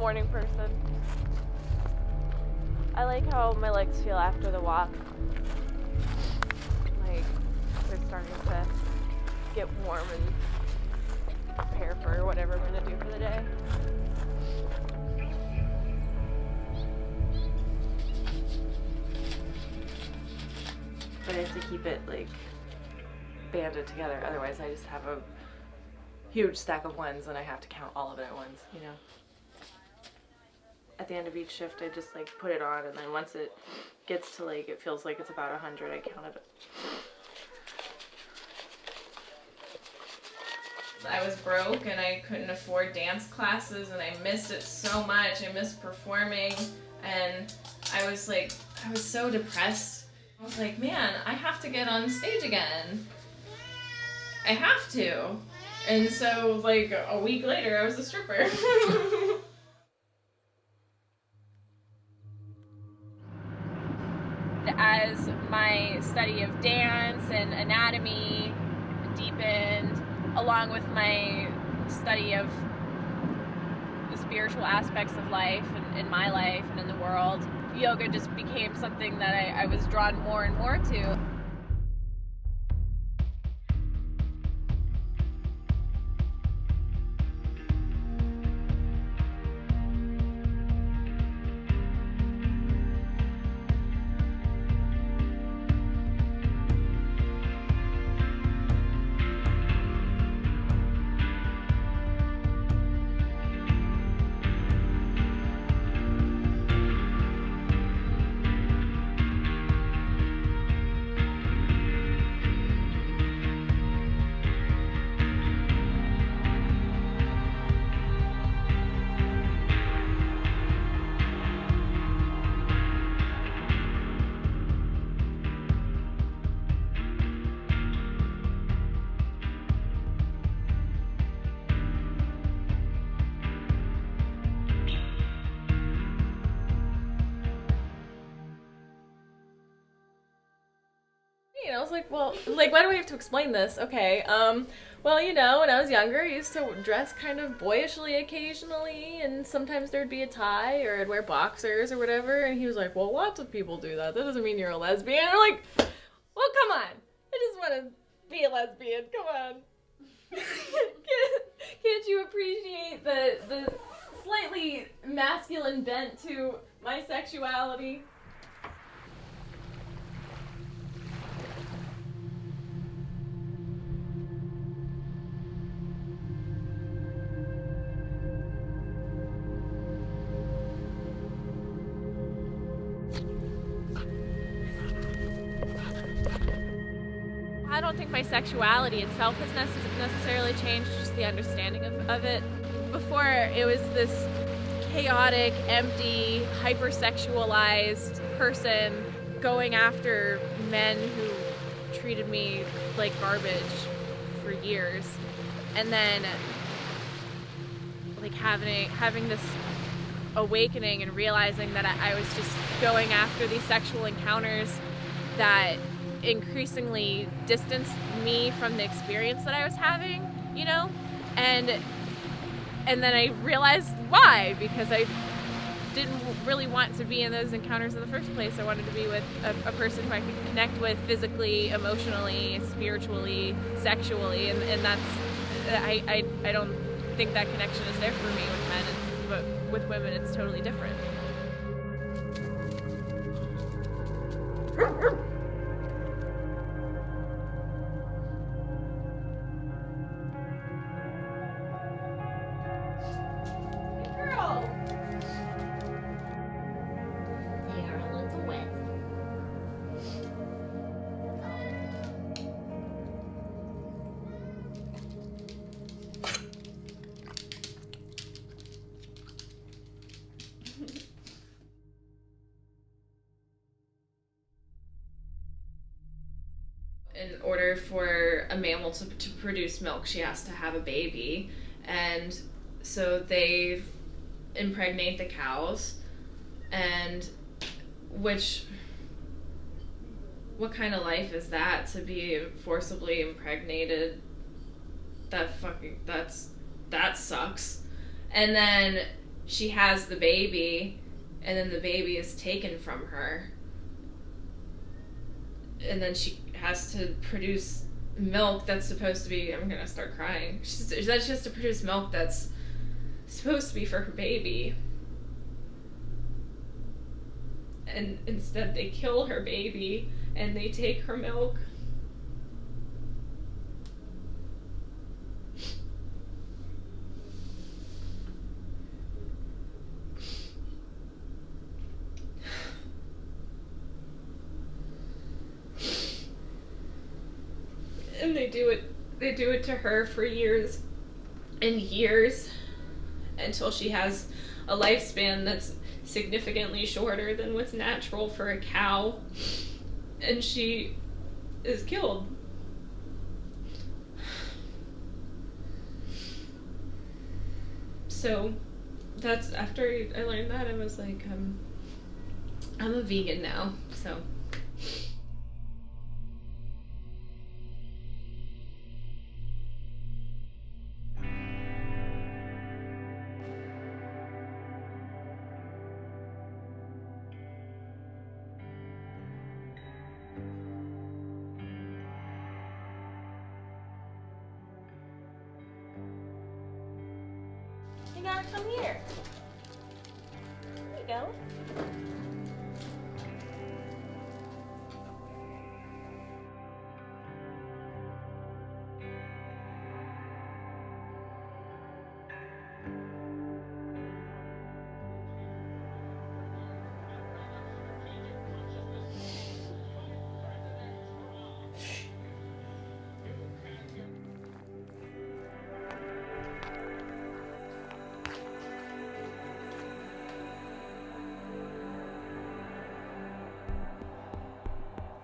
morning person. I like how my legs feel after the walk. Like, they're starting to get warm and prepare for whatever I'm gonna do for the day. But I have to keep it, like, banded together, otherwise I just have a huge stack of ones and I have to count all of it at once, you know? At the end of each shift, I just, like, put it on, and then once it gets to, like, it feels like it's about 100, I count it. I was broke and I couldn't afford dance classes and I missed it so much. I missed performing and I was so depressed. I was like, man, I have to get on stage again. I have to. And so, like, a week later, I was a stripper. As my study of dance and anatomy deepened, along with my study of the spiritual aspects of life and in my life and in the world, yoga just became something that I was drawn more and more to. And I was like, well, like, why do we have to explain this? Okay, well, you know, when I was younger, I used to dress kind of boyishly occasionally, and sometimes there'd be a tie, or I'd wear boxers or whatever, and he was like, well, lots of people do that. That doesn't mean you're a lesbian. And I'm like, well, come on. I just want to be a lesbian. Come on. Can't you appreciate the slightly masculine bent to my sexuality? I don't think my sexuality itself has necessarily changed, just the understanding of it. Before, it was this chaotic, empty, hypersexualized person going after men who treated me like garbage for years. And then, like, having this awakening and realizing that I was just going after these sexual encounters that increasingly distanced me from the experience that I was having, you know? And then I realized why, because I didn't really want to be in those encounters in the first place. I wanted to be with a person who I could connect with physically, emotionally, spiritually, sexually, and that's, I don't think that connection is there for me with men, but with women it's totally different. In order for a mammal to produce milk, she has to have a baby, and so they impregnate the cows, and what kind of life is that, to be forcibly impregnated? That sucks. And then she has the baby, and then the baby is taken from her, and then she has to produce milk that's supposed to be, I'm gonna start crying, she has to produce milk that's supposed to be for her baby, and instead they kill her baby and they take her milk. And they do it to her for years and years, until she has a lifespan that's significantly shorter than what's natural for a cow, and she is killed. So that's, after I learned that, I was like, I'm a vegan now, so. You gotta come here. There you go.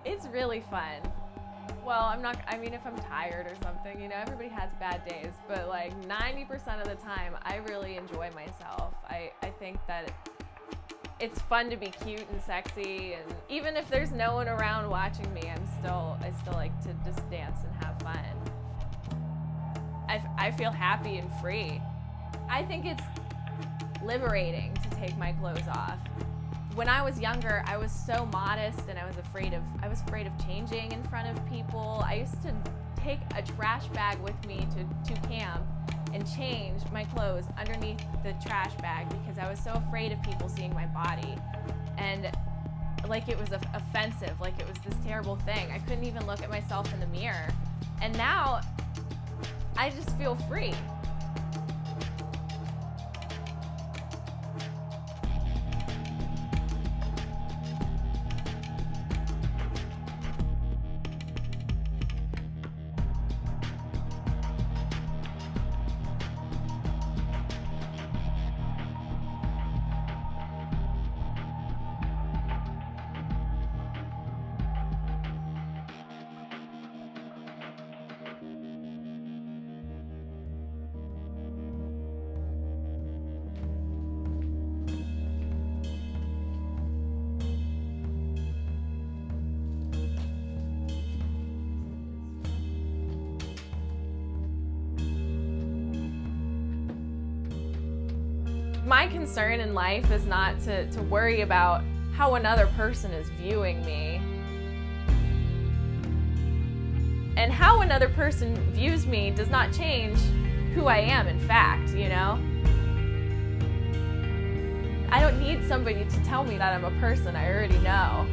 It's really fun. Well, I mean, if I'm tired or something, you know, everybody has bad days, but like 90% of the time, I really enjoy myself. I think that it's fun to be cute and sexy, and even if there's no one around watching me, I still like to just dance and have fun. I feel happy and free. I think it's liberating to take my clothes off. When I was younger, I was so modest, and I was afraid of changing in front of people. I used to take a trash bag with me to camp and change my clothes underneath the trash bag because I was so afraid of people seeing my body. And like it was offensive, like it was this terrible thing. I couldn't even look at myself in the mirror. And now I just feel free. My concern in life is not to worry about how another person is viewing me. And how another person views me does not change who I am, in fact, you know? I don't need somebody to tell me that I'm a person. I already know.